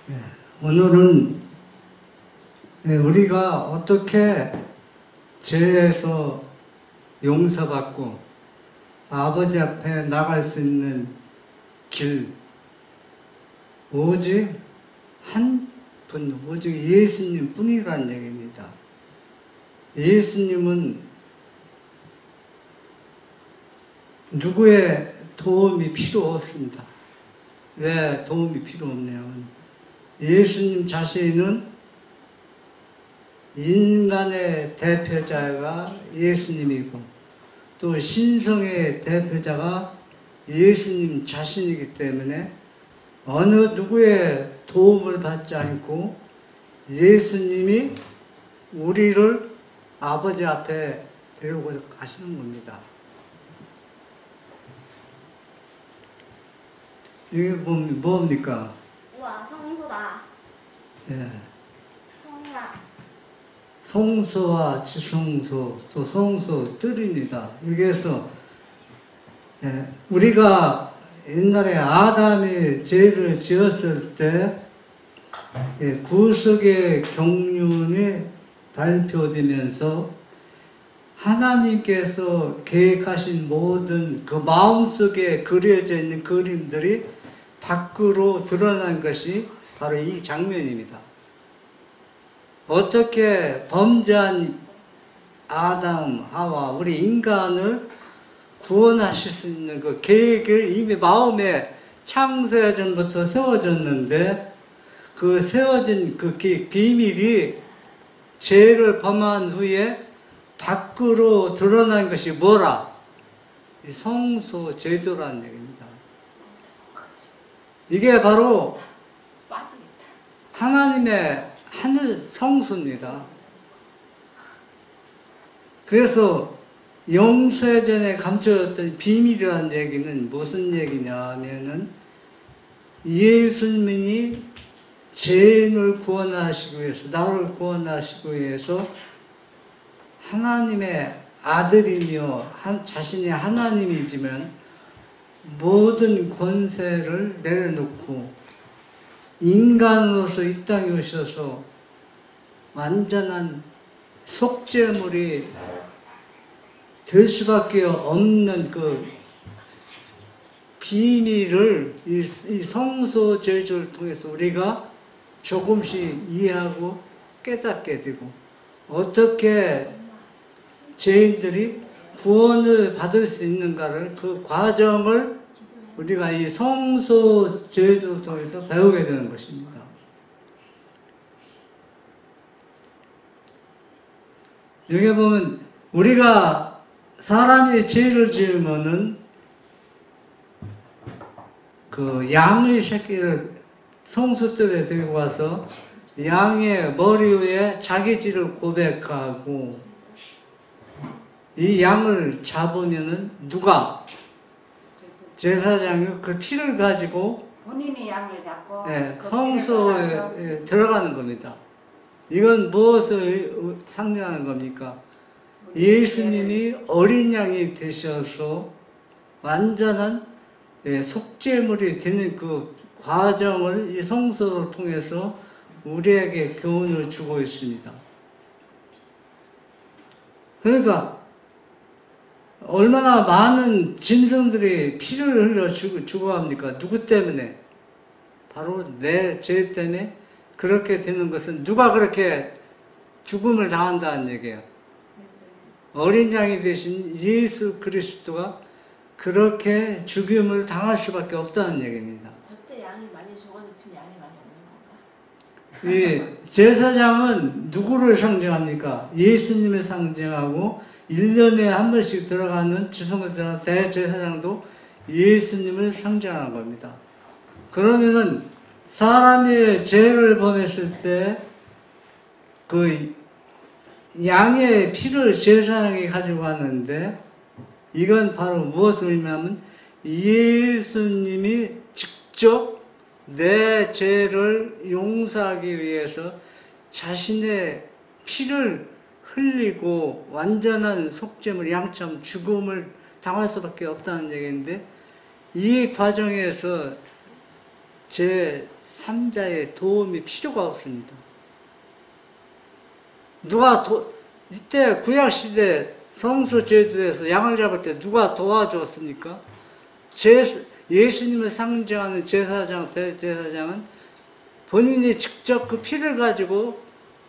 예, 오늘은 우리가 어떻게 죄에서 용서받고 아버지 앞에 나갈 수 있는 길, 오직 한 분, 오직 예수님 뿐이라는 얘기입니다. 예수님은 누구의 도움이 필요 없습니다. 왜 도움이 필요 없냐면 예수님 자신은 인간의 대표자가 예수님이고 또 신성의 대표자가 예수님 자신이기 때문에 어느 누구의 도움을 받지 않고 예수님이 우리를 아버지 앞에 데리고 가시는 겁니다. 이게 뭡니까? 우와, 성소다. 예. 성라. 성소와 지성소, 또 성소 뜰입니다. 여기에서 우리가 옛날에 아담이 죄를 지었을 때 구속의 경륜이 발표되면서 하나님께서 계획하신 모든 그 마음속에 그려져 있는 그림들이 밖으로 드러난 것이 바로 이 장면입니다. 어떻게 범죄한 아담, 하와, 우리 인간을 구원하실 수 있는 그 계획을 이미 마음에 창세 전부터 세워졌는데 그 세워진 그 비밀이 죄를 범한 후에 밖으로 드러난 것이 뭐라? 이 성소 제도라는 얘기입니다. 이게 바로 하나님의 하늘 성소입니다. 그래서 용서의 전에 감춰졌던 비밀이라는 얘기는 무슨 얘기냐면은 예수님이 죄인을 구원하시기 위해서, 나를 구원하시기 위해서 하나님의 아들이며 자신이 하나님이지만 모든 권세를 내려놓고 인간으로서 이 땅에 오셔서 완전한 속죄물이 될 수밖에 없는 그 비밀을 이 성소 제조를 통해서 우리가 조금씩 이해하고 깨닫게 되고 어떻게 죄인들이 구원을 받을 수 있는가를 그 과정을 우리가 이 성소 제도를 통해서 배우게 되는 것입니다. 여기 보면 우리가 사람이 죄를 지으면은 그 양의 새끼를 성소뜰에 들고 와서 양의 머리 위에 자기 죄를 고백하고 이 양을 잡으면은 누가? 제사장이 그 피를 가지고 본인이 양을 잡고 성소에 들어가는 겁니다. 이건 무엇을 상징하는 겁니까? 예수님이 어린 양이 되셔서 완전한 속죄물이 되는 그 과정을 이 성소를 통해서 우리에게 교훈을 주고 있습니다. 그러니까 얼마나 많은 짐승들이 피를 흘려 죽어갑니까? 누구 때문에? 바로 내 죄 때문에 그렇게 되는 것은 누가 그렇게 죽음을 당한다는 얘기예요. 어린 양이 되신 예수 그리스도가 그렇게 죽임을 당할 수밖에 없다는 얘기입니다. 저때 양이 많이 죽어서 지금 양이 많이 없는 건가? 이 제사장은 누구를 상징합니까? 예수님을 상징하고 1년에 한 번씩 들어가는 지성을 들어가는 대제사장도 예수님을 상징하는 겁니다. 그러면은 사람이 죄를 범했을 때 그 양의 피를 제사장이 가지고 왔는데 이건 바로 무엇을 의미하면 예수님이 직접 내 죄를 용서하기 위해서 자신의 피를 흘리고 완전한 속죄물 양처럼 죽음을 당할 수밖에 없다는 얘기인데 이 과정에서 제 3자의 도움이 필요가 없습니다. 누가 이때 구약시대 성소제도에서 양을 잡을 때 누가 도와주었습니까? 예수님을 상징하는 제사장, 대제사장은 본인이 직접 그 피를 가지고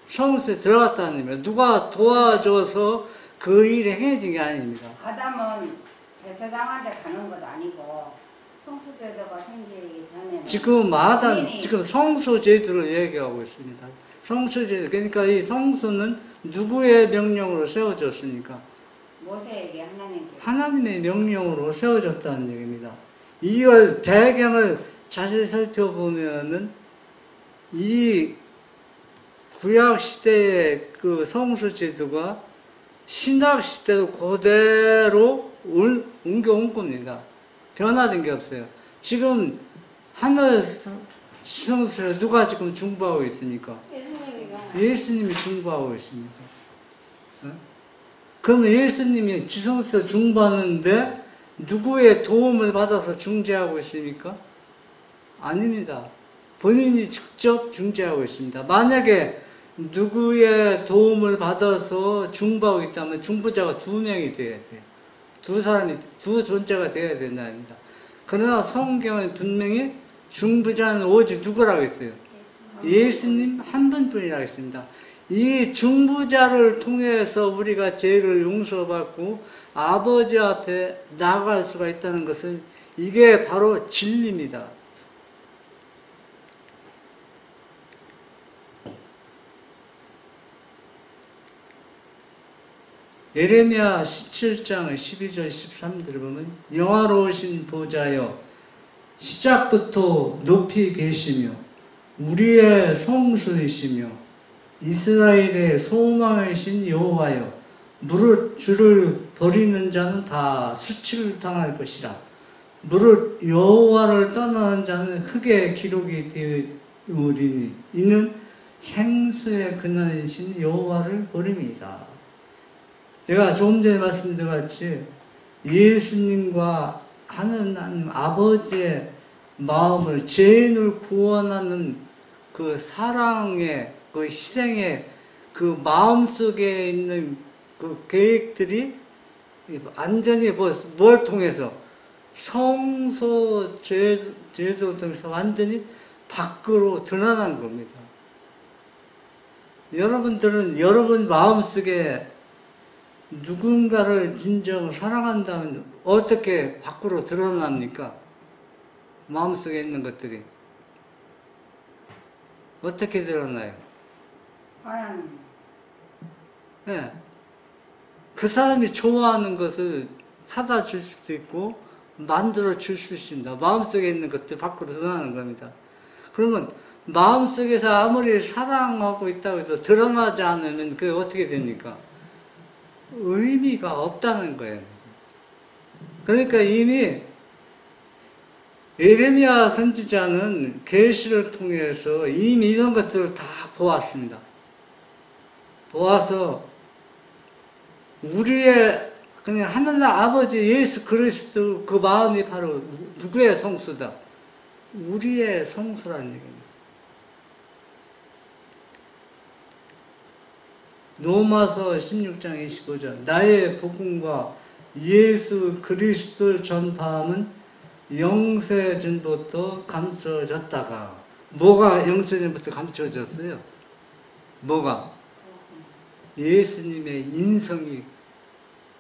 성소에 들어갔다는 의미입니다. 누가 도와줘서 그 일이 행해진 게 아닙니다. 아담은 제사장한테 가는 것도 아니고 성수제도가 생기기 전에는 지금 성소제도를 얘기하고 있습니다. 성소제도, 그러니까 이 성소는 누구의 명령으로 세워졌습니까? 모세에게 하나님의 명령으로 세워졌다는 얘기입니다. 이걸 배경을 자세히 살펴보면은 이 구약 시대의 그 성소제도가 신약 시대로 그대로 옮겨온 겁니다. 변화된 게 없어요. 지금 하늘 지성소에 누가 지금 중보하고 있습니까? 예수님이 중보하고 있습니다. 그러면 예수님이 지성소에 중보하는데 누구의 도움을 받아서 중재하고 있습니까? 아닙니다. 본인이 직접 중재하고 있습니다. 만약에 누구의 도움을 받아서 중보하고 있다면 중보자가 2명이 되어야 돼요. 두 존재가 되어야 된답니다. 그러나 성경은 분명히 중보자는 오직 누구라고 했어요? 예수님 한 분뿐이라고 했습니다. 이 중보자를 통해서 우리가 죄를 용서받고 아버지 앞에 나아갈 수가 있다는 것은 이게 바로 진리입니다. 예레미야 17장 12절 13절을 보면 영화로우신 보좌여 시작부터 높이 계시며 우리의 성소이시며 이스라엘의 소망이신 여호와여 무릇 주를 버리는 자는 다 수치를 당할 것이라 무릇 여호와를 떠나는 자는 흙의 기록이 되오리니 이는 생수의 근원이신 여호와를 버림이다. 제가 조금 전에 말씀드린 같이 예수님과 하나님 아버지의 마음을 죄인을 구원하는 그 사랑의 그 희생의 그 마음속에 있는 그 계획들이 완전히 뭘 통해서 성소 제도를 통해서 완전히 밖으로 드러난 겁니다. 여러분들은 여러분 마음속에 누군가를 진정 사랑한다면 어떻게 밖으로 드러납니까? 마음속에 있는 것들이 어떻게 드러나요? 네. 그 사람이 좋아하는 것을 사다 줄 수도 있고 만들어 줄 수 있습니다. 마음속에 있는 것들 밖으로 드러나는 겁니다. 그러면 마음속에서 아무리 사랑하고 있다고 해도 드러나지 않으면 그게 어떻게 됩니까? 의미가 없다는 거예요. 그러니까 이미 예레미야 선지자는 계시를 통해서 이미 이런 것들을 다 보았습니다. 보아서 우리의 그냥 하늘날 아버지 예수 그리스도 그 마음이 바로 누구의 성소다? 우리의 성소라는 얘기입니다. 로마서 16장 25절 나의 복음과 예수 그리스도를 전파함은 영세전부터 감춰졌다가 뭐가 영세전부터 감춰졌어요? 뭐가? 예수님의 인성이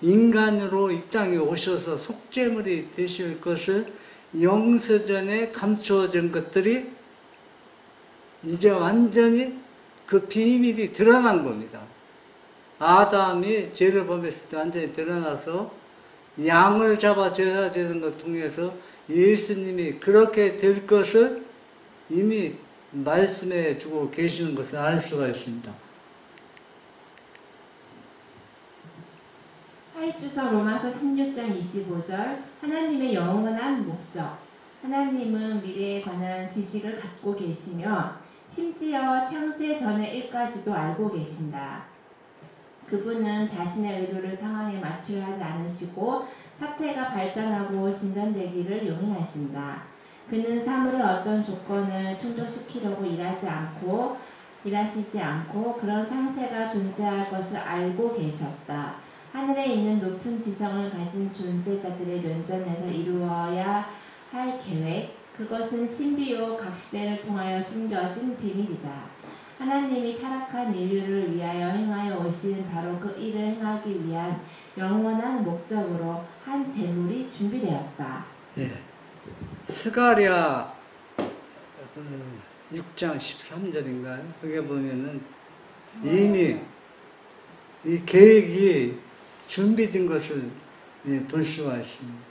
인간으로 이 땅에 오셔서 속죄물이 되실 것을 영세전에 감춰진 것들이 이제 완전히 그 비밀이 드러난 겁니다. 아담이 죄를 범했을 때 완전히 드러나서 양을 잡아 제사 되는 것 통해서 예수님이 그렇게 될 것을 이미 말씀해 주고 계시는 것을 알 수가 있습니다. 하입주서 로마서 16장 25절 하나님의 영원한 목적 하나님은 미래에 관한 지식을 갖고 계시며 심지어 창세 전의 일까지도 알고 계신다. 그분은 자신의 의도를 상황에 맞춰야 하지 않으시고 사태가 발전하고 진전되기를 용인하신다. 그는 사물의 어떤 조건을 충족시키려고 일하시지 않고 그런 상태가 존재할 것을 알고 계셨다. 하늘에 있는 높은 지성을 가진 존재자들의 면전에서 이루어야 할 계획, 그것은 신비요 각 시대를 통하여 숨겨진 비밀이다. 하나님이 타락한 인류를 위하여 행하여 오신 바로 그 일을 행하기 위한 영원한 목적으로 한 제물이 준비되었다. 예. 스가랴 6장 13절인가요? 거기에 보면은 이미 이 계획이 준비된 것을 볼 수가 있습니다.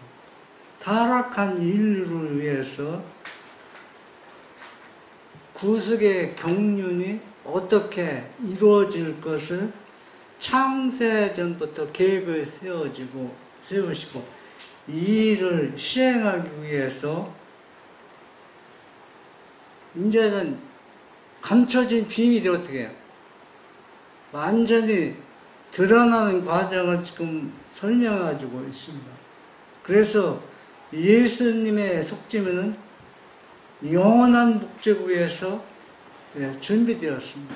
타락한 인류를 위해서 구속의 경륜이 어떻게 이루어질 것을 창세전부터 계획을 세우시고 이 일을 시행하기 위해서 이제는 감춰진 비밀이 어떻게 해요? 완전히 드러나는 과정을 지금 설명해주고 있습니다. 그래서 예수님의 속죄면은 영원한 목적 위해서 준비되었습니다.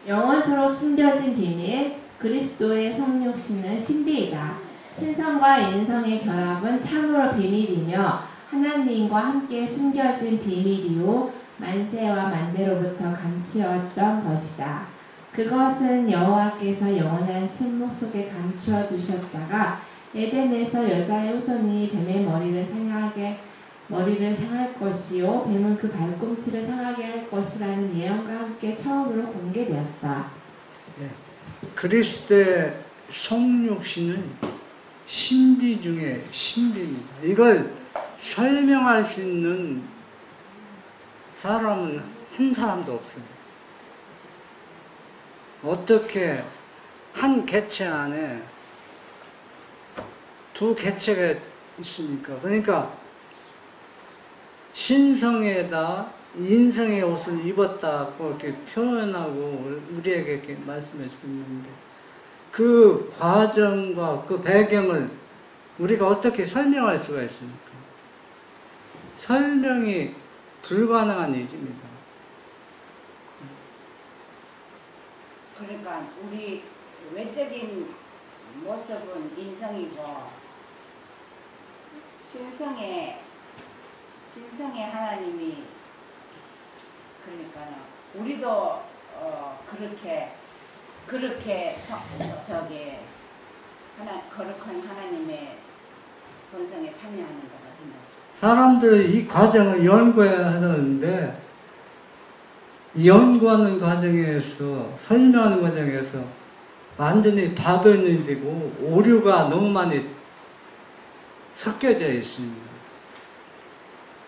영원토록 숨겨진 비밀, 그리스도의 성육신은 신비이다. 신성과 인성의 결합은 참으로 비밀이며 하나님과 함께 숨겨진 비밀이요 만세와 만대로부터 감추었던 것이다. 그것은 여호와께서 영원한 침묵 속에 감추어 두셨다가 에덴에서 여자의 후손이 뱀의 머리를 상할 것이요 뱀은 그 발꿈치를 상하게 할 것이라는 예언과 함께 처음으로 공개되었다. 네. 그리스도의 성육신은 신비 중에 신비입니다. 이걸 설명할 수 있는 사람은 한 사람도 없습니다. 어떻게 한 개체 안에 두 개체가 있습니까? 그러니까 신성에다 인성의 옷을 입었다고 이렇게 표현하고 우리에게 이렇게 말씀해 주고 있는데 그 과정과 그 배경을 우리가 어떻게 설명할 수가 있습니까? 설명이 불가능한 일입니다. 그러니까 우리 외적인 모습은 인성이고 신성의 하나님이 그러니까 우리도 그렇게 거룩한 하나님의 본성에 참여하는 거거든요. 사람들이 이 과정을 연구해야 하는데 이 연구하는 과정에서 설명하는 과정에서 완전히 파변이 되고 오류가 너무 많이 섞여져 있습니다.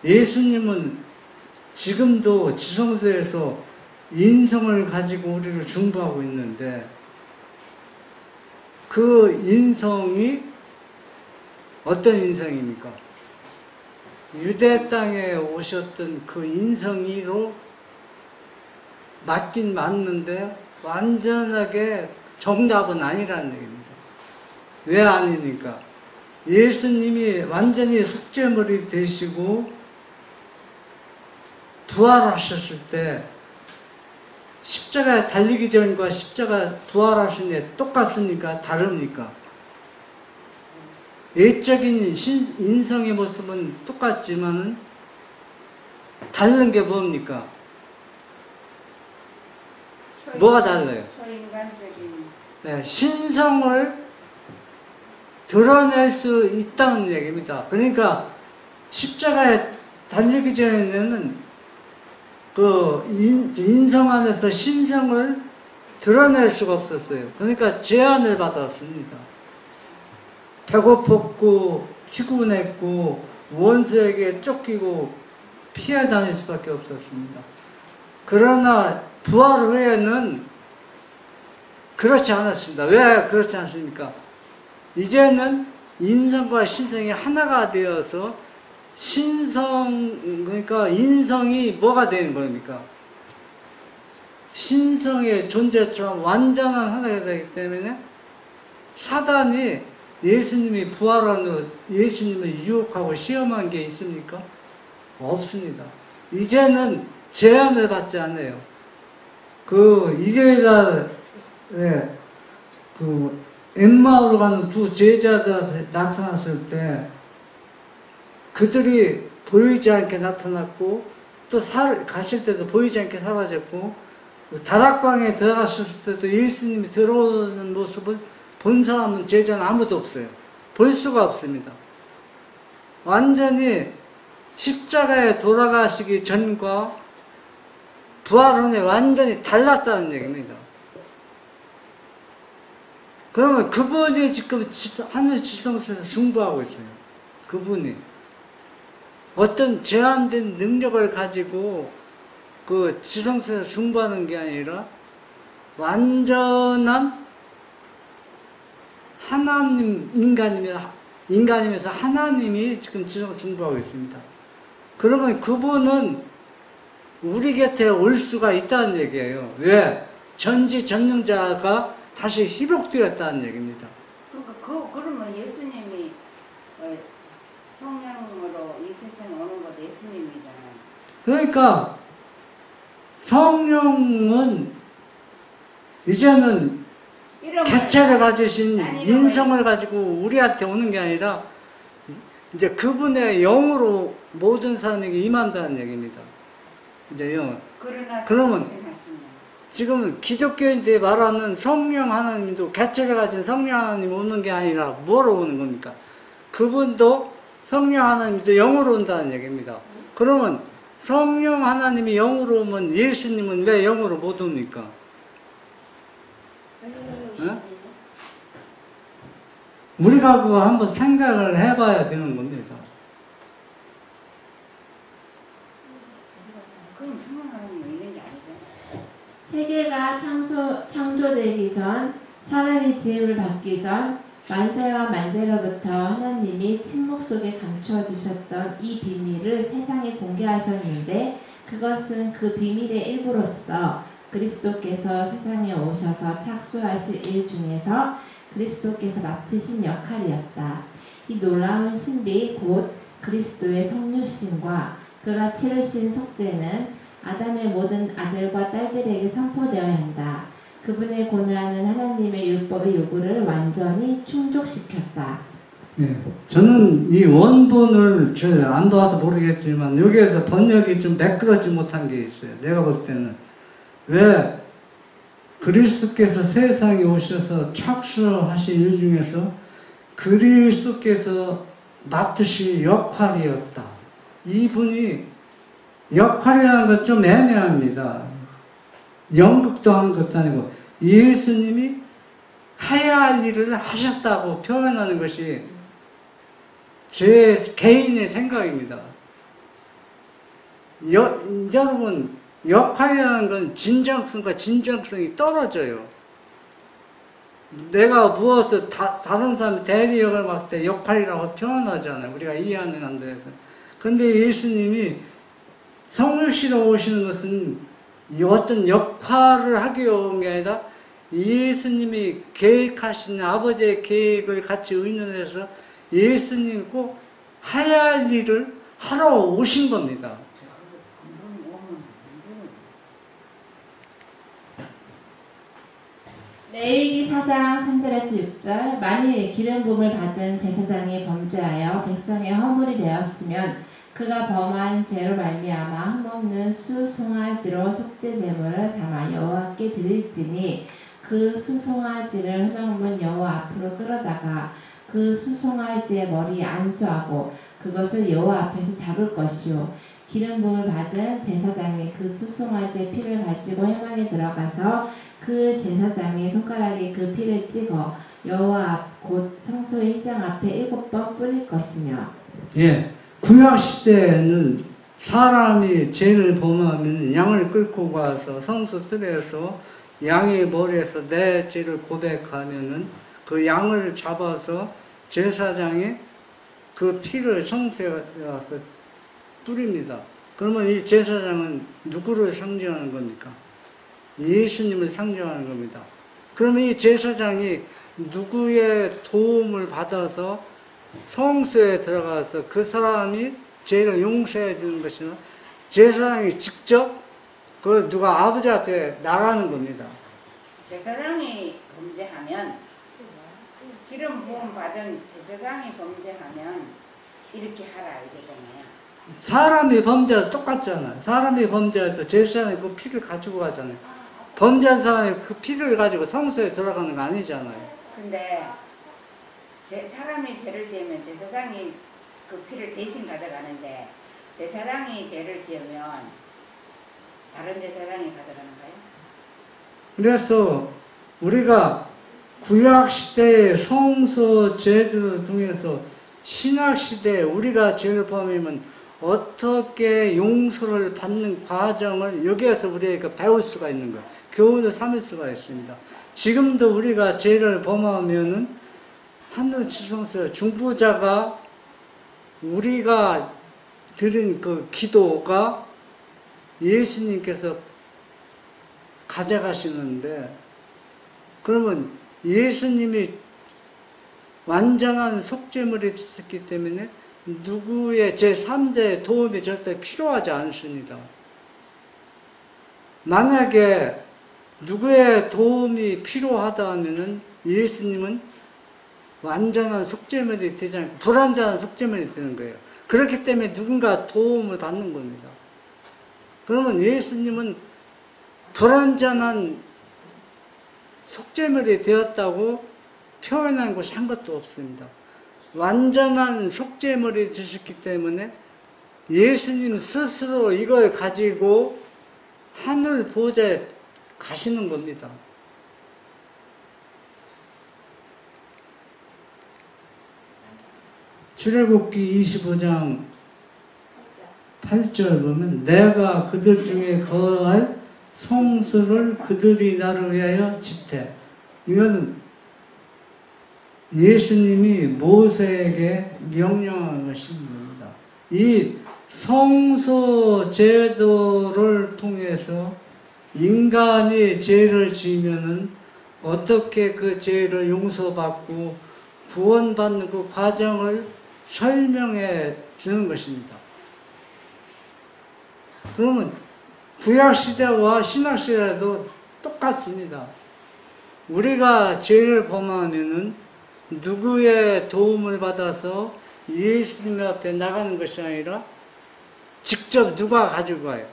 예수님은 지금도 지성소에서 인성을 가지고 우리를 중보하고 있는데 그 인성이 어떤 인성입니까? 유대 땅에 오셨던 그 인성이로 맞긴 맞는데 완전하게 정답은 아니라는 얘기입니다. 왜 아니니까? 예수님이 완전히 속죄물이 되시고 부활하셨을 때 십자가에 달리기 전과 십자가 부활하신 게 똑같습니까? 다릅니까? 외적인 인성의 모습은 똑같지만은 다른 게 뭡니까? 뭐가 달라요? 초인간적인 네, 신성을 드러낼 수 있다는 얘기입니다. 그러니까 십자가에 달리기 전에는 그 인성 안에서 신성을 드러낼 수가 없었어요. 그러니까 제한을 받았습니다. 배고팠고 피곤했고 원수에게 쫓기고 피해 다닐 수밖에 없었습니다. 그러나 부활 후에는 그렇지 않았습니다. 왜 그렇지 않습니까? 이제는 인성과 신성이 하나가 되어서 그러니까 인성이 뭐가 되는 겁니까? 신성의 존재처럼 완전한 하나가 되기 때문에 사단이 예수님이 부활한 후 예수님을 유혹하고 시험한 게 있습니까? 없습니다. 이제는 제한을 받지 않아요. 그 일요일날 그 엠마오로 가는 두 제자들 나타났을 때 그들이 보이지 않게 나타났고 또 가실 때도 보이지 않게 사라졌고 다락방에 들어갔을 때도 예수님이 들어오는 모습을 본 사람은 제자는 아무도 없어요. 볼 수가 없습니다. 완전히 십자가에 돌아가시기 전과 부활 후에 완전히 달랐다는 얘기입니다. 그러면 그분이 지금 하늘 지성소에서 중보하고 있어요. 그분이 어떤 제한된 능력을 가지고 그 지성소에서 중보하는 게 아니라 완전한 하나님 인간이면서 하나님이 지금 지성을 중보하고 있습니다. 그러면 그분은 우리 곁에 올 수가 있다는 얘기예요. 왜? 전지전능자가 다시 희복되었다는 얘기입니다. 그러면 예수님이 성령으로 이 세상에 오는 것도 예수님이잖아요. 그러니까 성령은 이제는 개체를 가지신 인성을 가지고 우리한테 오는 게 아니라 이제 그분의 영으로 모든 사람에게 임한다는 얘기입니다. 이제 영. 그러면 지금 기독교인들이 말하는 성령 하나님도 개체를 가진 성령 하나님 오는 게 아니라 뭐로 오는 겁니까? 그분도 성령 하나님도 영으로 온다는 얘기입니다. 그러면 성령 하나님이 영으로 오면 예수님은 왜 영으로 못 옵니까? 네? 우리가 그거 한번 생각을 해봐야 되는 겁니다. 그럼 성령 하나님이 있는 게 아니죠? 세계가 창조되기 전, 사람이 지음을 받기 전 만세와 만대로부터 하나님이 침묵 속에 감추어 두셨던 이 비밀을 세상에 공개하셨는데 그것은 그 비밀의 일부로서 그리스도께서 세상에 오셔서 착수하실 일 중에서 그리스도께서 맡으신 역할이었다. 이 놀라운 신비 곧 그리스도의 성육신과 그가 치르신 속죄는 아담의 모든 아들과 딸들에게 선포되어야 한다. 그분의 고난은 하나님의 율법의 요구를 완전히 충족시켰다. 예, 저는 이 원본을 안 봐서 모르겠지만 여기에서 번역이 좀 매끄러지 못한 게 있어요. 내가 볼 때는 왜 그리스도께서 세상에 오셔서 착수하신 일 중에서 그리스도께서 맡으신 역할이었다. 이분이 역할이라는 건 좀 애매합니다. 연극도 하는 것도 아니고 예수님이 해야 할 일을 하셨다고 표현하는 것이 제 개인의 생각입니다. 여러분, 역할이라는 건 진정성과 진정성이 떨어져요. 내가 무엇을 다른 사람의 대리역을 맡을 때 역할이라고 표현하잖아요. 우리가 이해하는 한도에서. 그런데 예수님이 성육신으로 오시는 것은 어떤 역할을 하기 위한 게 아니라 예수님이 계획하신 아버지의 계획을 같이 의논해서 예수님이 꼭 해야 할 일을 하러 오신 겁니다. 레위기 4장 3절에서 6절 만일 기름 부음을 받은 제사장이 범죄하여 백성의 허물이 되었으면 그가 범한 죄로 말미암아 흠없는 수 송아지로 속죄 제물을 삼아 여호와께 드릴지니 그 수송아지를 회막문 여호와 앞으로 끌어다가 그 수송아지의 머리에 안수하고 그것을 여호와 앞에서 잡을 것이요 기름 부음을 받은 제사장이 그 수송아지의 피를 가지고 회막에 들어가서 그 제사장이 손가락에 그 피를 찍어 여호와 앞 곧 성소의 희생 앞에 7번 뿌릴 것이며. 예, 구약 시대에는 사람이 죄를 범하면 양을 끌고 가서 성소 뜰에서 양의 머리에서 내 죄를 고백하면은 그 양을 잡아서 제사장이 그 피를 성소에 가서 뿌립니다. 그러면 이 제사장은 누구를 상징하는 겁니까? 예수님을 상징하는 겁니다. 그러면 이 제사장이 누구의 도움을 받아서 성소에 들어가서 그 사람이 죄를 용서해 주는 것이나 제사장이 직접 그 누가 아버지 앞에 나가는 겁니다. 제사장이 범죄하면 기름 부음 받은 제사장이 범죄하면 이렇게 하라 이거잖아요. 사람이 범죄해도 똑같잖아요. 사람이 범죄해도 제사장이 그 피를 가지고 가잖아요. 범죄한 사람이 그 피를 가지고 성소에 들어가는 거 아니잖아요. 근데 사람이 죄를 지으면 제사장이 그 피를 대신 가져가는데 제사장이 죄를 지으면 다른 제사장이 가져가는가요? 그래서 우리가 구약시대의 성소 제도를 통해서 신약시대에 우리가 죄를 범하면 어떻게 용서를 받는 과정을 여기에서 우리가 배울 수가 있는 거예요. 교훈을 삼을 수가 있습니다. 지금도 우리가 죄를 범하면은 하늘 지성소에 중보자가 우리가 드린 그 기도가 예수님께서 가져가시는데, 그러면 예수님이 완전한 속죄물이 있었기 때문에 누구의 제3자의 도움이 절대 필요하지 않습니다. 만약에 누구의 도움이 필요하다 하면은 예수님은 완전한 속죄물이 되지 않고 불완전한 속죄물이 되는 거예요. 그렇기 때문에 누군가 도움을 받는 겁니다. 그러면 예수님은 불완전한 속죄물이 되었다고 표현한 것이 한 것도 없습니다. 완전한 속죄물이 되셨기 때문에 예수님 스스로 이걸 가지고 하늘 보좌에 가시는 겁니다. 출애굽기 25장 8절 보면 내가 그들 중에 거할 성소를 그들이 나를 위하여 짓되, 이거는 예수님이 모세에게 명령한 것입니다. 이 성소 제도를 통해서 인간이 죄를 지으면은 어떻게 그 죄를 용서받고 구원받는 그 과정을 설명해 주는 것입니다. 그러면 구약시대와 신약시대도 똑같습니다. 우리가 죄를 범하면은 누구의 도움을 받아서 예수님 앞에 나가는 것이 아니라 직접 누가 가지고 가요?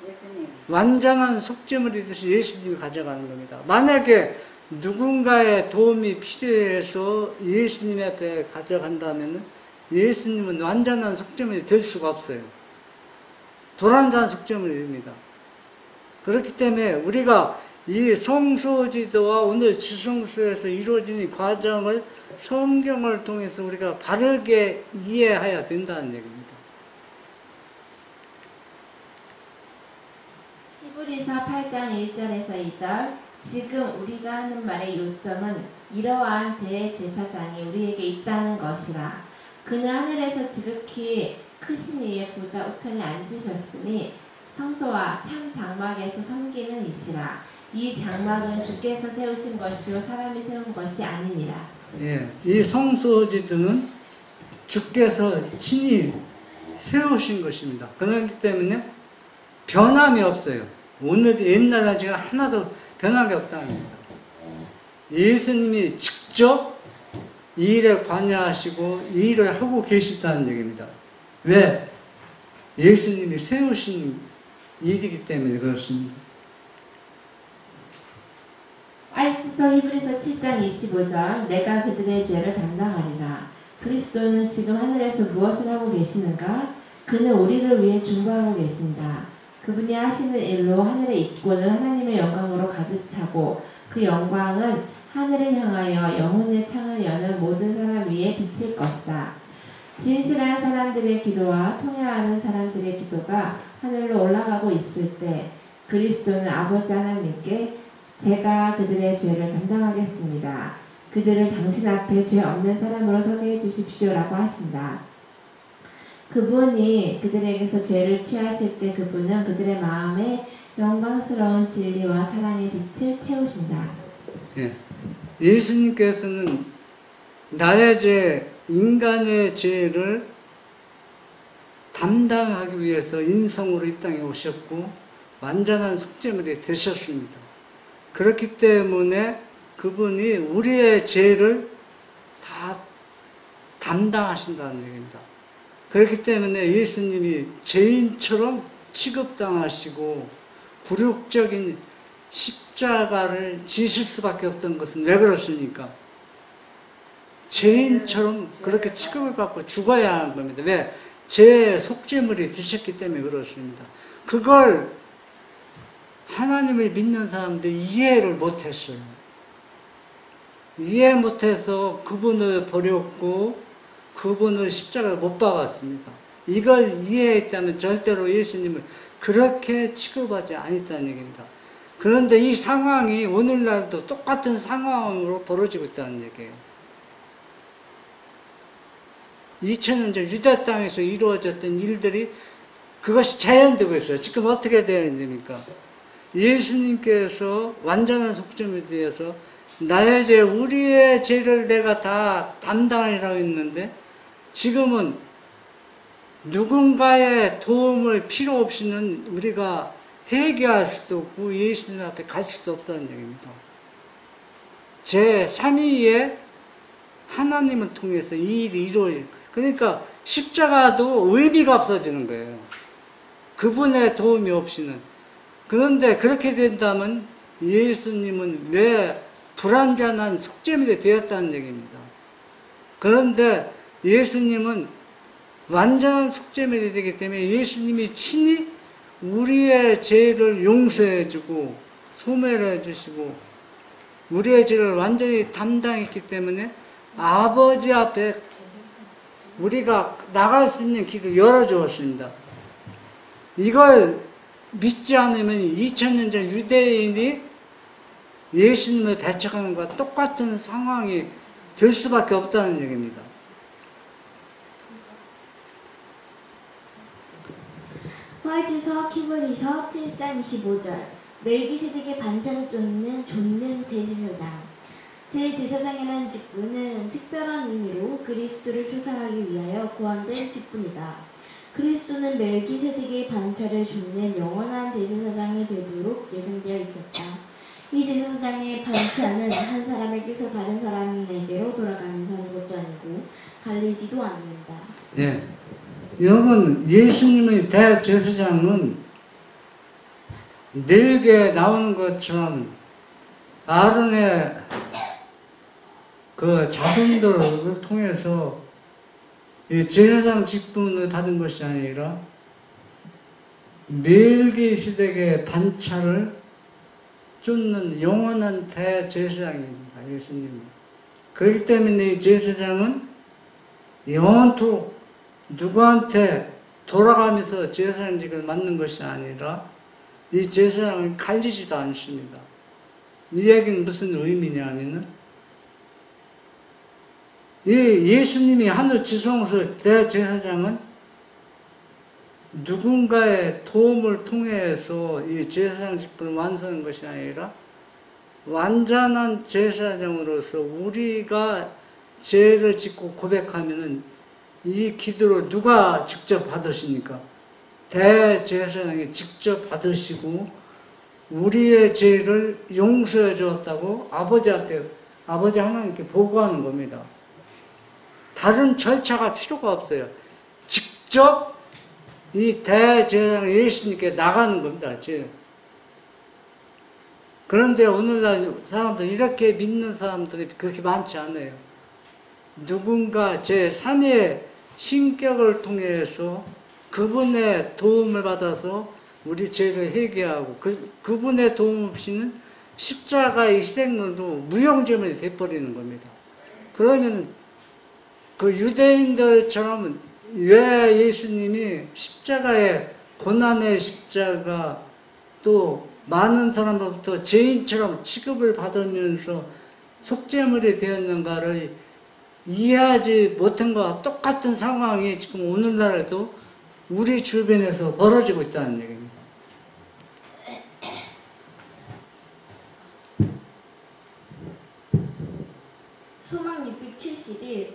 예수님. 완전한 속죄물이듯이 예수님이 가져가는 겁니다. 만약에 누군가의 도움이 필요해서 예수님 앞에 가져간다면 예수님은 완전한 속죄물이 될 수가 없어요. 불완전한 속죄물이 됩니다. 그렇기 때문에 우리가 이 성소지도와 오늘 지성소에서 이루어진 이 과정을 성경을 통해서 우리가 바르게 이해해야 된다는 얘기입니다. 히브리서 8장 1절에서 2절. 지금 우리가 하는 말의 요점은 이러한 대제사장이 우리에게 있다는 것이라. 그는 하늘에서 지극히 크신 이의 보좌 우편에 앉으셨으니 성소와 참 장막에서 섬기는 이시라. 이 장막은 주께서 세우신 것이요 사람이 세운 것이 아니니라. 예, 이 성소지도는 주께서 친히 세우신 것입니다. 그렇기 때문에 변함이 없어요. 오늘 옛날에 지금 하나도 변한 게 없다는 겁니다. 예수님이 직접 이 일에 관여하시고 이 일을 하고 계시다는 얘기입니다. 왜? 예수님이 세우신 일이기 때문에 그렇습니다. 아이투서 히브리서 7장 25절. 내가 그들의 죄를 담당하리라. 그리스도는 지금 하늘에서 무엇을 하고 계시는가? 그는 우리를 위해 중보하고 계신다. 그분이 하시는 일로 하늘의 입구는 하나님의 영광으로 가득 차고 그 영광은 하늘을 향하여 영혼의 창을 여는 모든 사람 위에 비칠 것이다. 진실한 사람들의 기도와 통회하는 사람들의 기도가 하늘로 올라가고 있을 때 그리스도는 아버지 하나님께 제가 그들의 죄를 담당하겠습니다. 그들을 당신 앞에 죄 없는 사람으로 서게 해주십시오라고 하신다. 그분이 그들에게서 죄를 취하실 때 그분은 그들의 마음에 영광스러운 진리와 사랑의 빛을 채우신다. 예. 예수님께서는 나의 죄, 인간의 죄를 담당하기 위해서 인성으로 이 땅에 오셨고 완전한 속죄물이 되셨습니다. 그렇기 때문에 그분이 우리의 죄를 다 담당하신다는 얘기입니다. 그렇기 때문에 예수님이 죄인처럼 취급당하시고 굴욕적인 십자가를 지실 수밖에 없던 것은 왜 그렇습니까? 죄인처럼 그렇게 취급을 받고 죽어야 하는 겁니다. 왜? 죄의 속죄물이 되셨기 때문에 그렇습니다. 그걸 하나님을 믿는 사람들이 이해를 못했어요. 이해 못해서 그분을 버렸고 그분을 십자가에 못 박았습니다. 이걸 이해했다면 절대로 예수님을 그렇게 취급하지 않았다는 얘기입니다. 그런데 이 상황이 오늘날도 똑같은 상황으로 벌어지고 있다는 얘기예요. 2000년 전 유대 땅에서 이루어졌던 일들이 그것이 자연되고 있어요. 지금 어떻게 되어야 됩니까? 예수님께서 완전한 속죄물에 대해서 나의 죄, 우리의 죄를 내가 다 담당하리라고 했는데 지금은 누군가의 도움을 필요 없이는 우리가 회개할 수도 없고 예수님 앞에 갈 수도 없다는 얘기입니다. 제 3위에 하나님을 통해서 이 일이 이루어져요. 그러니까 십자가도 의미가 없어지는 거예요. 그분의 도움이 없이는. 그런데 그렇게 된다면 예수님은 왜 불완전한 속죄물이 되었다는 얘기입니다. 그런데 예수님은 완전한 속죄물이 되기 때문에 예수님이 친히 우리의 죄를 용서해주고 소멸해주시고 우리의 죄를 완전히 담당했기 때문에 아버지 앞에 우리가 나갈 수 있는 길을 열어주었습니다. 이걸 믿지 않으면 2000년 전 유대인이 예수님을 배척하는 것과 똑같은 상황이 될 수밖에 없다는 얘기입니다. 화해주서 키브리서 7장 25절 멜기세덱의 반차를 쫓는 대제사장. 대제사장이라는 직분은 특별한 의미로 그리스도를 표상하기 위하여 고안된 직분이다. 그리스도는 멜기세덱의 반차를 쫓는 영원한 대제사장이 되도록 예정되어 있었다. 이 제사장의 반차는 한 사람에게서 다른 사람에게로 돌아가면서 하는 것도 아니고 갈리지도 않는다. 예. 여러분, 예수님의 대제사장은 늙에 나오는 것처럼 아론의 그 자손들을 통해서 이 제사장 직분을 받은 것이 아니라 멜기세덱의 반차를 쫓는 영원한 대제사장입니다. 예수님은. 그렇기 때문에 이 제사장은 영원토록 누구한테 돌아가면서 제사장직을 맡는 것이 아니라 이 제사장은 갈리지도 않습니다. 이 얘기는 무슨 의미냐면은 이 예수님이 하늘 지성소 대제사장은 누군가의 도움을 통해서 이 제사장 직분을 완수하는 것이 아니라 완전한 제사장으로서 우리가 죄를 짓고 고백하면은 이 기도를 누가 직접 받으십니까? 대제사장이 직접 받으시고 우리의 죄를 용서해 주었다고 아버지 하나님께 보고하는 겁니다. 다른 절차가 필요가 없어요. 직접 이 대제사장 예수님께 나가는 겁니다. 그런데 오늘날 사람들 이렇게 믿는 사람들이 그렇게 많지 않아요. 누군가 제3의 신격을 통해서 그분의 도움을 받아서 우리 죄를 회개하고 그분의 도움 없이는 십자가의 희생물도 무용지물이 돼버리는 겁니다. 그러면 그 유대인들처럼 왜 예수님이 십자가의 고난의 십자가 또 많은 사람들부터 죄인처럼 취급을 받으면서 속죄물이 되었는가를 이해하지 못한 것과 똑같은 상황이 지금 오늘날에도 우리 주변에서 벌어지고 있다는 얘기입니다. 소망 671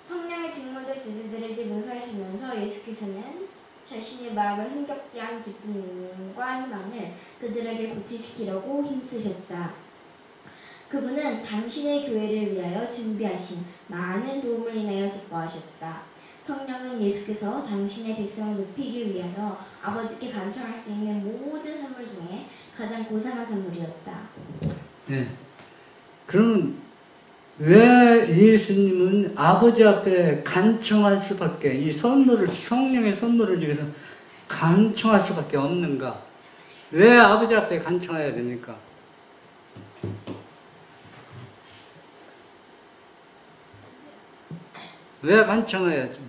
성령의 직무들 제자들에게 묘사하시면서 예수께서는 자신의 마음을 흥겹게 한 기쁨과 희망을 그들에게 고취시키려고 힘쓰셨다. 그분은 당신의 교회를 위하여 준비하신 많은 도움을 인하여 기뻐하셨다. 성령은 예수께서 당신의 백성을 높이기 위하여 아버지께 간청할 수 있는 모든 선물 중에 가장 고상한 선물이었다. 네. 그러면 왜 예수님은 아버지 앞에 간청할 수밖에, 이 선물을, 성령의 선물을 위해서 간청할 수밖에 없는가? 왜 아버지 앞에 간청해야 됩니까? 왜 간청해야죠?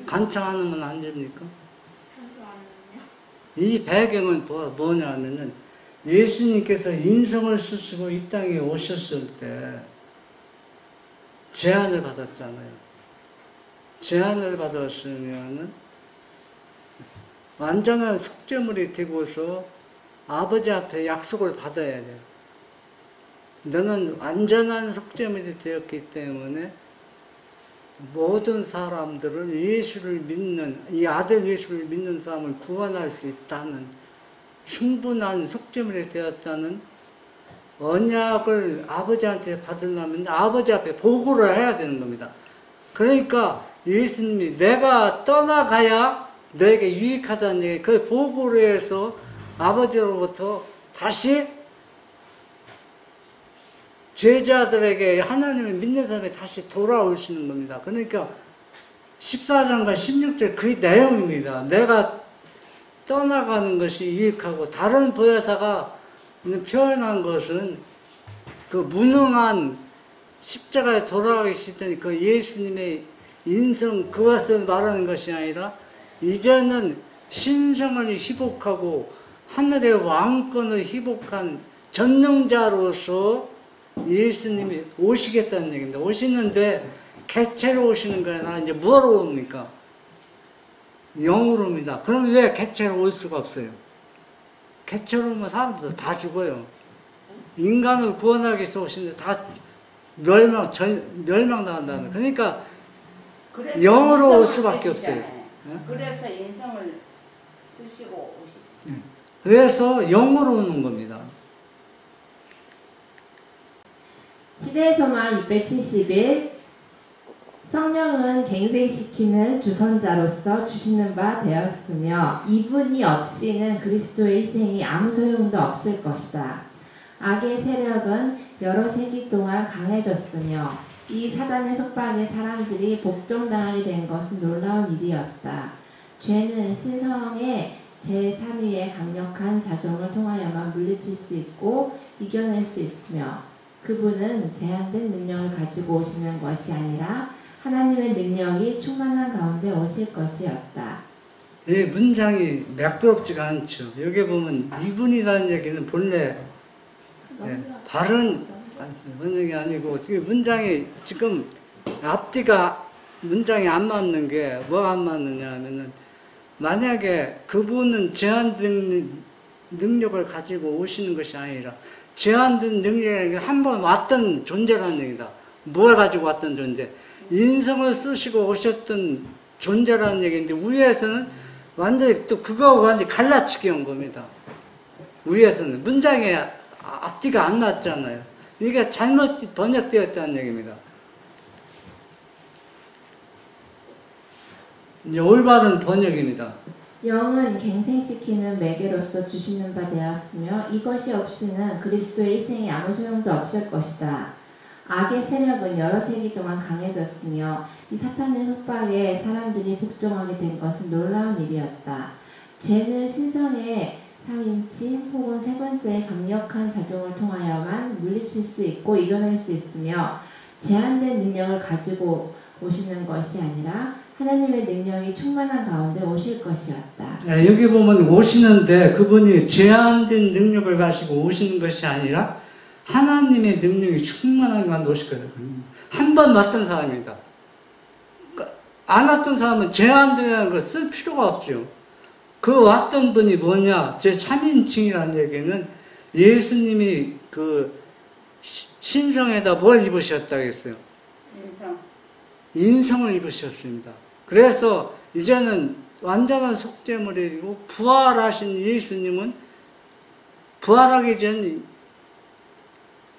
간청 안 하면 안 됩니까? 이 배경은 뭐냐면은 예수님께서 인성을 쓰시고 이 땅에 오셨을 때 제안을 받았잖아요. 제안을 받았으면은 완전한 속죄물이 되고서 아버지 앞에 약속을 받아야 돼요. 너는 완전한 속죄물이 되었기 때문에 모든 사람들을 예수를 믿는, 이 아들 예수를 믿는 사람을 구원할 수 있다는 충분한 속죄물이 되었다는 언약을 아버지한테 받으려면 아버지 앞에 보고를 해야 되는 겁니다. 그러니까 예수님이 내가 떠나가야 너에게 유익하다는 얘기, 그 보고를 해서 아버지로부터 다시 제자들에게 하나님을 믿는 사람이 다시 돌아오시는 겁니다. 그러니까 14장과 16절 그 내용입니다. 내가 떠나가는 것이 유익하고, 다른 보혜사가 표현한 것은 그 무능한 십자가에 돌아가시던 그 예수님의 인성, 그것을 말하는 것이 아니라 이제는 신성을 희복하고 하늘의 왕권을 희복한 전능자로서 예수님이 오시겠다는 얘기입니다. 오시는데 개체로 오시는 거야. 나 이제 뭐로 옵니까? 영으로 옵니다. 그럼 왜 개체로 올 수가 없어요? 개체로 오면 사람들 다 죽어요. 인간을 구원하기 위해서 오시는데 다 멸망당한다는. 그러니까 영으로 올 수밖에 없어요. 네? 그래서 인성을 쓰시고 오시죠. 그래서 영으로 오는 겁니다. 시대의 소망 671 성령은 갱생시키는 주선자로서 주시는 바 되었으며 이분이 없이는 그리스도의 희생이 아무 소용도 없을 것이다. 악의 세력은 여러 세기 동안 강해졌으며 이 사단의 속박에 사람들이 복종당하게 된 것은 놀라운 일이었다. 죄는 신성의 제3위의 강력한 작용을 통하여만 물리칠 수 있고 이겨낼 수 있으며 그분은 제한된 능력을 가지고 오시는 것이 아니라 하나님의 능력이 충만한 가운데 오실 것이었다. 이 문장이 매끄럽지가 않죠. 여기 보면 이분이라는 얘기는 본래 바른 문장이 아니고 문장이 지금 앞뒤가 문장이 안 맞는 게 뭐가 안 맞느냐 하면은 만약에 그분은 제한된 능력을 가지고 오시는 것이 아니라 제한된 능력이 한 번 왔던 존재라는 얘기다. 뭘 가지고 왔던 존재? 인성을 쓰시고 오셨던 존재라는 얘기인데 위에서는 완전히 또 그거하고 완전히 갈라치기 한 겁니다. 위에서는 문장에 앞뒤가 안 맞잖아요. 이게 잘못 번역되었다는 얘기입니다. 이제 올바른 번역입니다. 영은 갱생시키는 매개로서 주시는 바 되었으며 이것이 없이는 그리스도의 희생이 아무 소용도 없을 것이다. 악의 세력은 여러 세기 동안 강해졌으며 이 사탄의 속박에 사람들이 복종하게 된 것은 놀라운 일이었다. 죄는 신성의 3인칭 혹은 세 번째의 강력한 작용을 통하여만 물리칠 수 있고 이겨낼 수 있으며 제한된 능력을 가지고 오시는 것이 아니라 하나님의 능력이 충만한 가운데 오실 것이었다. 여기 보면 오시는데 그분이 제한된 능력을 가지고 오시는 것이 아니라 하나님의 능력이 충만한 가운데 오실 거예요. 한 번 왔던 사람이다. 안 왔던 사람은 제한되는 걸 쓸 필요가 없죠. 그 왔던 분이 뭐냐? 제 3인칭이라는 얘기는 예수님이 그 신성에다 뭘 입으셨다고 했어요? 인성. 인성을 입으셨습니다. 그래서 이제는 완전한 속죄물이고 부활하신 예수님은 부활하기 전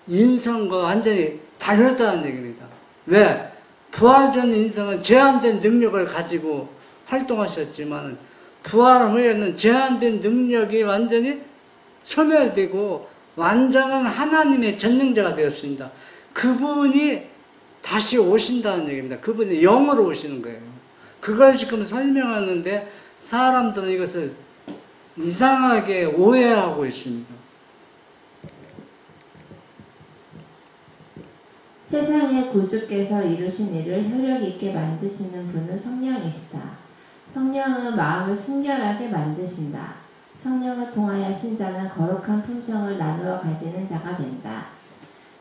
인성과 완전히 다르다는 얘기입니다. 왜? 부활 전 인성은 제한된 능력을 가지고 활동하셨지만 부활 후에는 제한된 능력이 완전히 소멸되고 완전한 하나님의 전능자가 되었습니다. 그분이 다시 오신다는 얘기입니다. 그분이 영으로 오시는 거예요. 그걸 지금 설명하는데 사람들은 이것을 이상하게 오해하고 있습니다. 세상의 구주께서 이루신 일을 효력 있게 만드시는 분은 성령이시다. 성령은 마음을 순결하게 만드신다. 성령을 통하여 신자는 거룩한 품성을 나누어 가지는 자가 된다.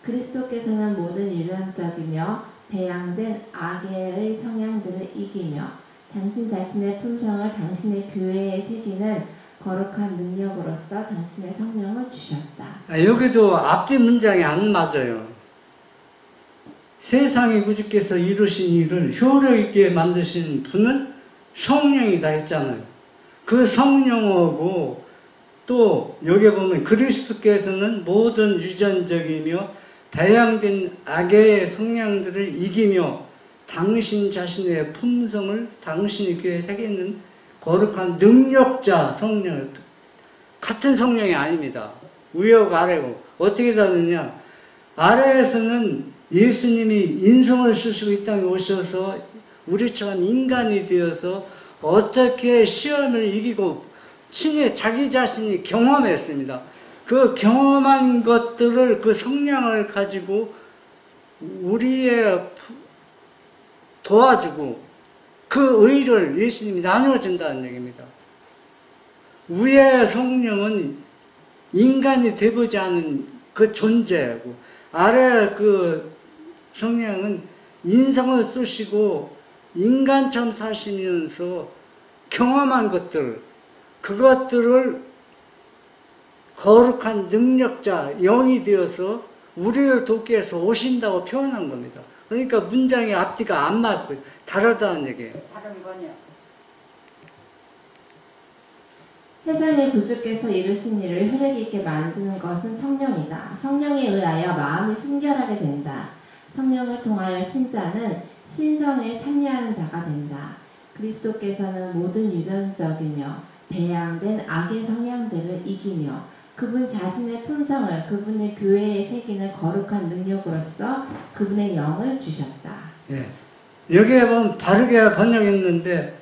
그리스도께서는 모든 유전적이며 배양된 악의 성향들을 이기며 당신 자신의 품성을 당신의 교회에 새기는 거룩한 능력으로서 당신의 성령을 주셨다. 여기도 앞뒤 문장이 안 맞아요. 세상의 구주께서 이루신 일을 효력 있게 만드신 분은 성령이다 했잖아요. 그 성령하고 또 여기 보면 그리스도께서는 모든 유전적이며 다양된 악의 성향들을 이기며 당신 자신의 품성을 당신의 교회에 새기는 거룩한 능력자 성령, 같은 성령이 아닙니다. 위하고 아래고 어떻게 다르냐? 아래에서는 예수님이 인성을 쓰시고 이 땅에 오셔서 우리처럼 인간이 되어서 어떻게 시험을 이기고 친히 자기 자신이 경험했습니다. 그 경험한 것들을 그 성령을 가지고 우리의 도와주고 그 의를 예수님이 나눠준다는 얘기입니다. 위의 성령은 인간이 되보지 않은 그 존재고 아래 그 성령은 인성을 쓰시고 인간처럼 사시면서 경험한 것들, 그것들을 거룩한 능력자, 영이 되어서 우리를 돕기 위해서 오신다고 표현한 겁니다. 그러니까 문장의 앞뒤가 안 맞고 다르다는 얘기예요. 다른 거냐? 세상의 구주께서 이루신 일을 효력 있게 만드는 것은 성령이다. 성령에 의하여 마음이 순결하게 된다. 성령을 통하여 신자는 신성에 참여하는 자가 된다. 그리스도께서는 모든 유전적이며 배양된 악의 성향들을 이기며 그분 자신의 품성을 그분의 교회에 새기는 거룩한 능력으로서 그분의 영을 주셨다. 예. 여기에 보면 바르게 번역했는데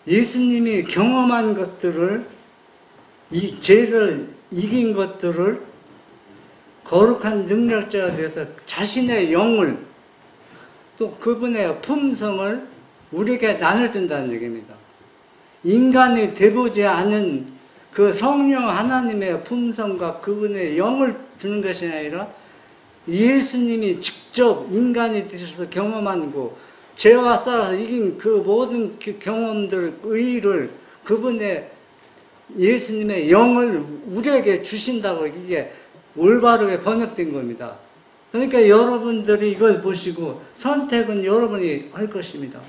예수님이 경험한 것들을 이 죄를 이긴 것들을 거룩한 능력자가 돼서 자신의 영을 또 그분의 품성을 우리에게 나눠준다는 얘기입니다. 인간이 되보지 않은 그 성령 하나님의 품성과 그분의 영을 주는 것이 아니라 예수님이 직접 인간이 되셔서 경험한 거, 죄와 싸워서 이긴 그 모든 경험들, 의의를 그분의 예수님의 영을 우리에게 주신다고 이게 올바르게 번역된 겁니다. 그러니까 여러분들이 이걸 보시고 선택은 여러분이 할 것입니다.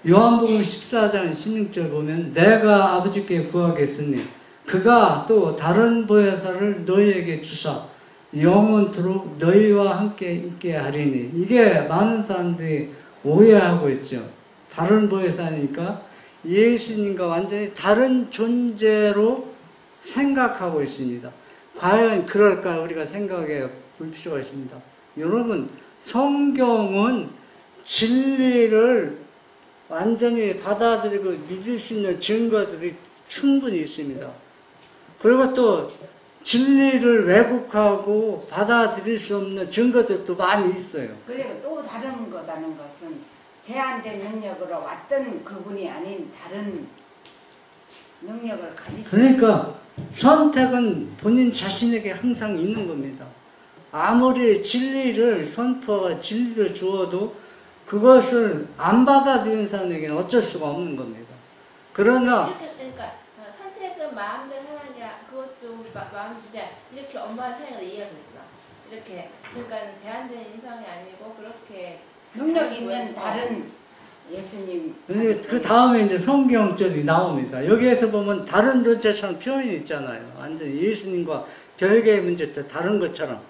요한복음 14장 16절 보면 내가 아버지께 구하겠으니 그가 또 다른 보혜사를 너희에게 주사 영원토록 너희와 함께 있게 하리니. 이게 많은 사람들이 오해하고 있죠. 다른 보혜사니까 예수님과 완전히 다른 존재로 생각하고 있습니다. 과연 그럴까 우리가 생각해 볼 필요가 있습니다. 여러분, 성경은 진리를 완전히 받아들이고 믿을 수 있는 증거들이 충분히 있습니다. 그리고 또 진리를 왜곡하고 받아들일 수 없는 증거들도 많이 있어요. 그리고 또 다른 거다는 것은 제한된 능력으로 왔던 그분이 아닌 다른 능력을 가지신. 그러니까 선택은 본인 자신에게 항상 있는 겁니다. 아무리 진리를 선포와 진리를 주어도 그것을 안 받아들이는 사람에게는 어쩔 수가 없는 겁니다. 그러나 그러니까 선택은 마음대로 하느냐 그것도 마음대로 이렇게 엄마의 생각을 이해했어. 이렇게 그러니까 제한된 인성이 아니고 그렇게 능력 있는 다른 예수님. 그 다음에 이제 성경절이 나옵니다. 여기에서 보면 다른 존재처럼 표현이 있잖아요. 완전히 예수님과 별개의 문제 다른 것처럼.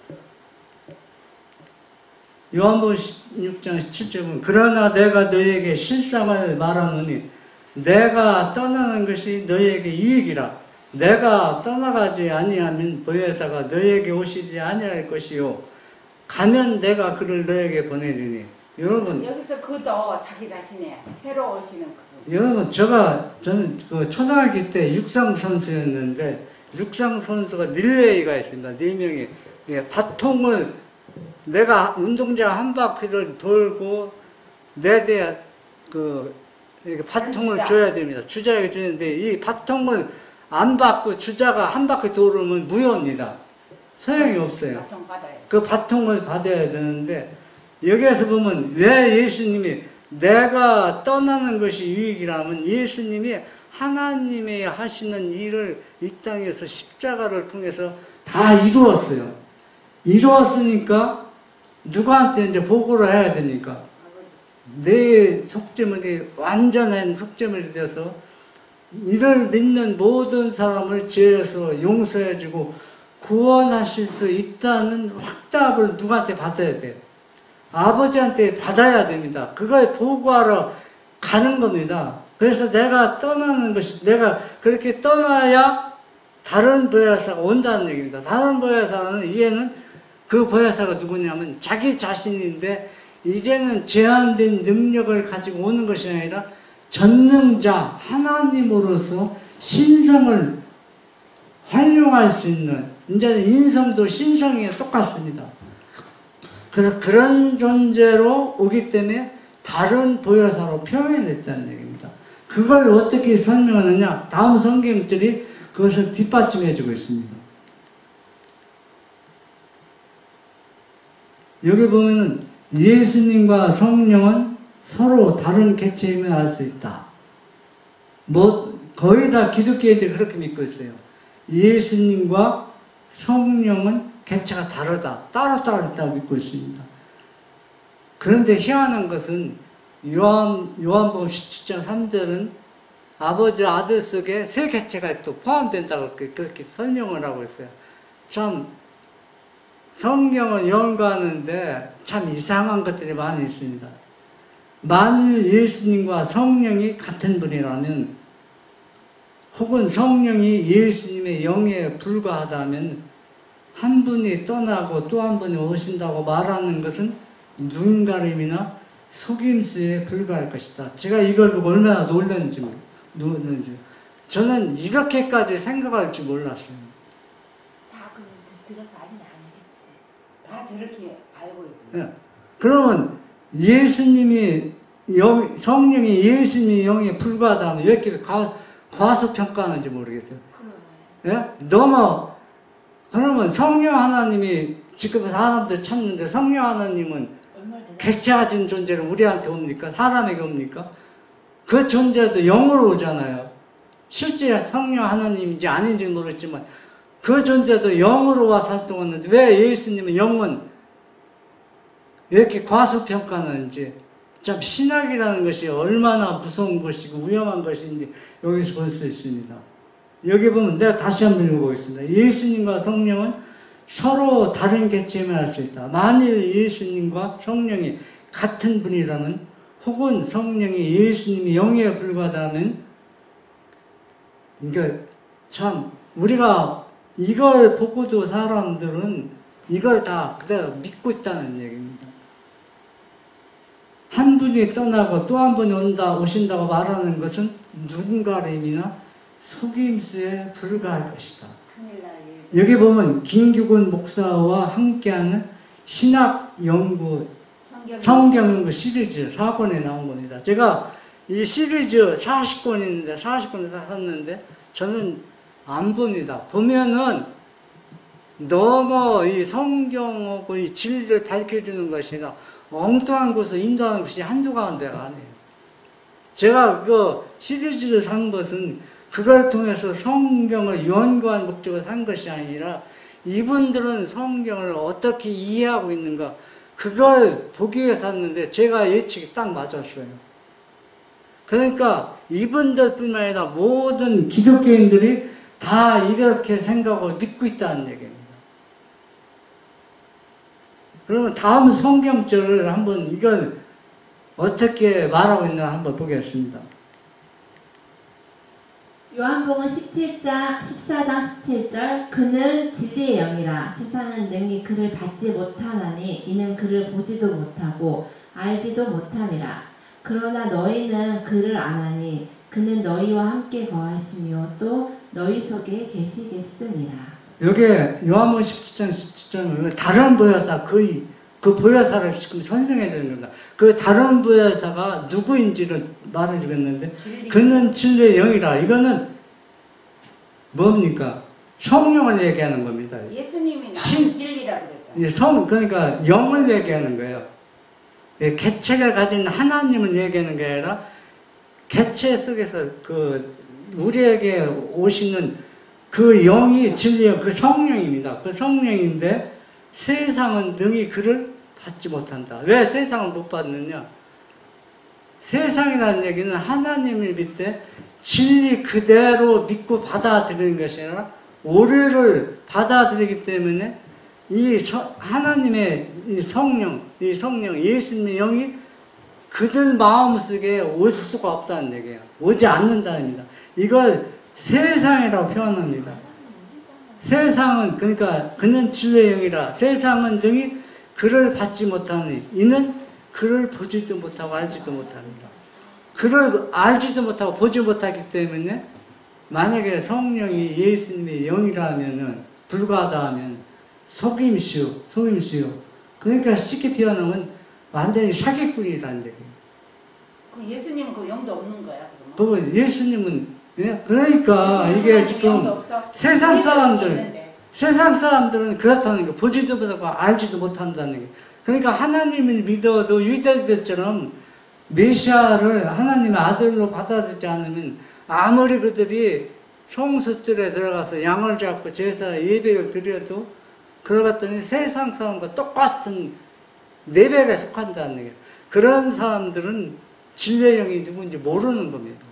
요한복음 16장 17절 보면 그러나 내가 너희에게 실상을 말하노니 내가 떠나는 것이 너희에게 유익이라. 내가 떠나가지 아니하면 보혜사가 너희에게 오시지 아니할 것이요 가면 내가 그를 너희에게 보내리니. 여러분 여기서 그도 자기 자신의 새로 오시는 그분. 여러분 저는 그 초등학교 때 육상 선수였는데 육상 선수가 릴레이가 있습니다. 4명이 예, 바통을 내가 운동장 한 바퀴를 돌고 내대 이렇게 바통을 줘야 됩니다. 주자에게 주는데 이 바통을 안 받고 주자가 한 바퀴 돌으면 무효입니다. 소용이 없어요. 바통 받아요. 그 바통을 받아야 되는데 여기에서 보면 왜 예수님이 내가 떠나는 것이 유익이라면 예수님이 하나님이 하시는 일을 이 땅에서 십자가를 통해서 다 이루었어요. 이루었으니까 누구한테 이제 보고를 해야 됩니까? 내 속죄물이 완전한 속죄물이 되어서 이를 믿는 모든 사람을 죄에서 용서해주고 구원하실 수 있다는 확답을 누구한테 받아야 돼요? 아버지한테 받아야 됩니다. 그걸 보고하러 가는 겁니다. 그래서 내가 떠나는 것이, 내가 그렇게 떠나야 다른 보혜사가 온다는 얘기입니다. 다른 보혜사는 이제는 그 보혜사가 누구냐면 자기 자신인데 이제는 제한된 능력을 가지고 오는 것이 아니라 전능자 하나님으로서 신성을 활용할 수 있는, 이제는 인성도 신성이 똑같습니다. 그래서 그런 존재로 오기 때문에 다른 보혜사로 표현했다는 얘기입니다. 그걸 어떻게 설명하느냐? 다음 성경들이 그것을 뒷받침해주고 있습니다. 여기 보면은 예수님과 성령은 서로 다른 객체임을 알 수 있다. 거의 다 기독교인들이 그렇게 믿고 있어요. 예수님과 성령은 객체가 다르다. 따로따로 있다고 믿고 있습니다. 그런데 희한한 것은 요한복음 17장 3절은 아버지 아들 속에 세 객체가 또 포함된다고 그렇게 설명을 하고 있어요. 참 성경을 연구하는데 참 이상한 것들이 많이 있습니다. 만일 예수님과 성령이 같은 분이라면 혹은 성령이 예수님의 영에 불과하다면 한 분이 떠나고 또 한 분이 오신다고 말하는 것은 눈가림이나 속임수에 불과할 것이다. 제가 이걸 보고 얼마나 놀랐는지 저는 이렇게까지 생각할 줄 몰랐어요. 다 그 들어서 아니면 아니겠지. 다 저렇게 알고 있지. 네. 그러면 예수님이 성령이 예수님의 영에 불과하다면 왜 이렇게 과소평가하는지 모르겠어요. 예? 너무 그러면 성령 하나님이 지금 사람들 찾는데 성령 하나님은 객체 가진 존재로 우리한테 옵니까? 사람에게 옵니까? 그 존재도 영으로 오잖아요. 실제 성령 하나님인지 아닌지 모르겠지만 그 존재도 영으로 와서 활동하는데 왜 예수님은 영은 이렇게 과소평가하는지, 참 신학이라는 것이 얼마나 무서운 것이고 위험한 것인지 여기서 볼 수 있습니다. 여기 보면 내가 다시 한번 읽어보겠습니다. 예수님과 성령은 서로 다른 객체임을 알 수 있다. 만일 예수님과 성령이 같은 분이라면 혹은 성령이 예수님이 영에 불과하다면 이거 참 우리가 이걸 보고도 사람들은 이걸 다 그대로 믿고 있다는 얘기입니다. 한 분이 떠나고 또 한 분이 오신다고 말하는 것은 눈가림이나 속임수에 불과할 것이다. 여기 보면 김규근 목사와 함께하는 신학 연구, 성경 연구 시리즈 4권에 나온 겁니다. 제가 이 시리즈 40권이 있는데 40권을 다 샀는데 저는 안 봅니다. 보면은 너무 이 성경하고 이 진리를 밝혀주는 것이나 엉뚱한 곳을 인도하는 것이 한두 가지가 아니에요. 제가 그 시리즈를 산 것은 그걸 통해서 성경을 연구한 목적을 산 것이 아니라 이분들은 성경을 어떻게 이해하고 있는가 그걸 보기 위해서 샀는데 제가 예측이 딱 맞았어요. 그러니까 이분들뿐만 아니라 모든 기독교인들이 다 이렇게 생각하고 믿고 있다는 얘기입니다. 그러면 다음 성경절을 한번 이걸 어떻게 말하고 있나 한번 보겠습니다. 요한복음 14장 17절 그는 진리의 영이라 세상은 능히 그를 받지 못하나니 이는 그를 보지도 못하고 알지도 못함이라. 그러나 너희는 그를 아나니 그는 너희와 함께 거하시며 또 너희 속에 계시겠습니다. 여기에 요한복음 17장 17절은 다른 보혜사 그 보혜사를 지금 설명해야 되는 겁니다. 그 다른 보혜사가 누구인지를 말해 주겠는데 그는 진리의 영이라. 이거는 뭡니까? 성령을 얘기하는 겁니다. 예수님이 나는 진리라 그랬잖아요. 그러니까 영을 얘기하는 거예요. 개체가 가진 하나님을 얘기하는 게 아니라 개체 속에서 우리에게 오시는 그 영이 진리의 그 성령입니다. 그 성령인데 세상은 능히 그를 받지 못한다. 왜 세상을 못 받느냐? 세상이라는 얘기는 하나님을 믿되 진리 그대로 믿고 받아들이는 것이 아니라 오류를 받아들이기 때문에 하나님의 이 성령, 예수님의 영이 그들 마음속에 올 수가 없다는 얘기예요. 오지 않는다는 얘기입니다. 이걸 세상이라고 표현합니다. 세상은 그러니까 그는 진리의 영이라 세상은 등이 그를 받지 못하니 이는 그를 보지도 못하고 알지도 못합니다. 그를 알지도 못하고 보지 못하기 때문에 만약에 성령이 예수님의 영이라면은 불과하다 하면 속임수요. 그러니까 쉽게 표현하면 완전히 사기꾼이라는 얘기예요. 그럼 예수님은 그 영도 없는 거야 그러면? 그 예수님은 그러니까 이게 지금 세상 사람들은 그렇다는 거예요. 보지도 못하고 알지도 못한다는 거예요. 그러니까 하나님을 믿어도 유대들처럼 메시아를 하나님의 아들로 받아들이지 않으면 아무리 그들이 성수들에 들어가서 양을 잡고 제사 예배를 드려도 그러갔더니 세상 사람과 똑같은 레벨에 속한다는 얘기예요. 그런 사람들은 진리의 영이 누군지 모르는 겁니다.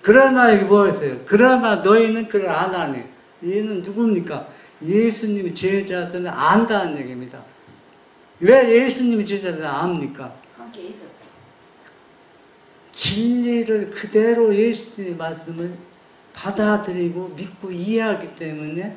그러나 여기 뭐 했어요? 그러나 너희는 그를 아나니. 얘는 누굽니까? 예수님이 제자들은 안다는 얘기입니다. 왜 예수님이 제자들은 압니까? 함께 있었다. 진리를 그대로 예수님의 말씀을 받아들이고 믿고 이해하기 때문에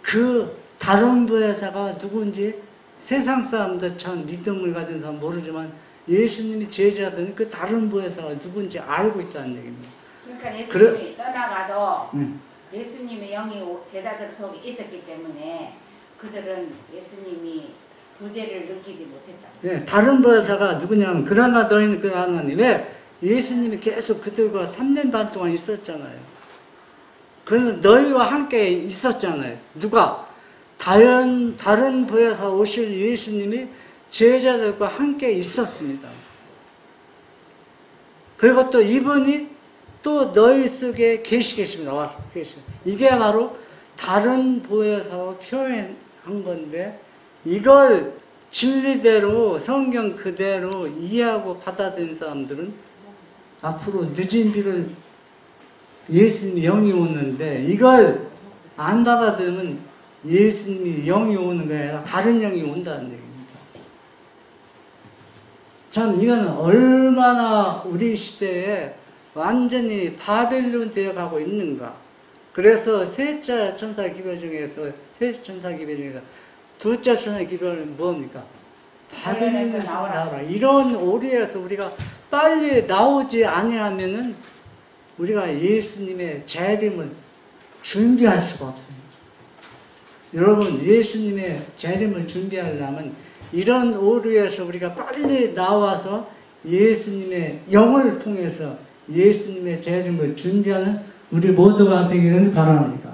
그 다른 보혜사가 누군지 세상 사람들처럼 믿음을 가진 사람 모르지만 예수님이 제자들은 그 다른 보혜사가 누군지 알고 있다는 얘기입니다. 그러니까 예수님이 떠나가도 예수님의 영이 제자들 속에 있었기 때문에 그들은 예수님이 부재를 느끼지 못했다. 네, 다른 보혜사가 누구냐면 그러나 너희는 그 하나님. 왜? 예수님이 계속 그들과 3년 반 동안 있었잖아요. 그는 너희와 함께 있었잖아요. 누가? 다른 보혜사 오실 예수님이 제자들과 함께 있었습니다. 그리고 또 이분이 또 너희 속에 계시겠습니다. 와서 계시. 이게 바로 다른 보혜사로 표현한 건데 이걸 진리대로 성경 그대로 이해하고 받아들인 사람들은 앞으로 늦은 비를 예수님이 영이 오는데 이걸 안 받아들이면 예수님이 영이 오는 게 아니라 다른 영이 온다는 얘기입니다. 참 이건 얼마나 우리 시대에 완전히 바벨론 되어 가고 있는가. 그래서 셋째 천사 기별 중에서 둘째 천사 기별은 뭡니까? 바벨론에서 나오라. 이런 오류에서 우리가 빨리 나오지 아니하면은 우리가 예수님의 재림을 준비할 수가 없습니다. 여러분, 예수님의 재림을 준비하려면 이런 오류에서 우리가 빨리 나와서 예수님의 영을 통해서 예수님의 재림을 준비하는 우리 모두가 되기를 바랍니다.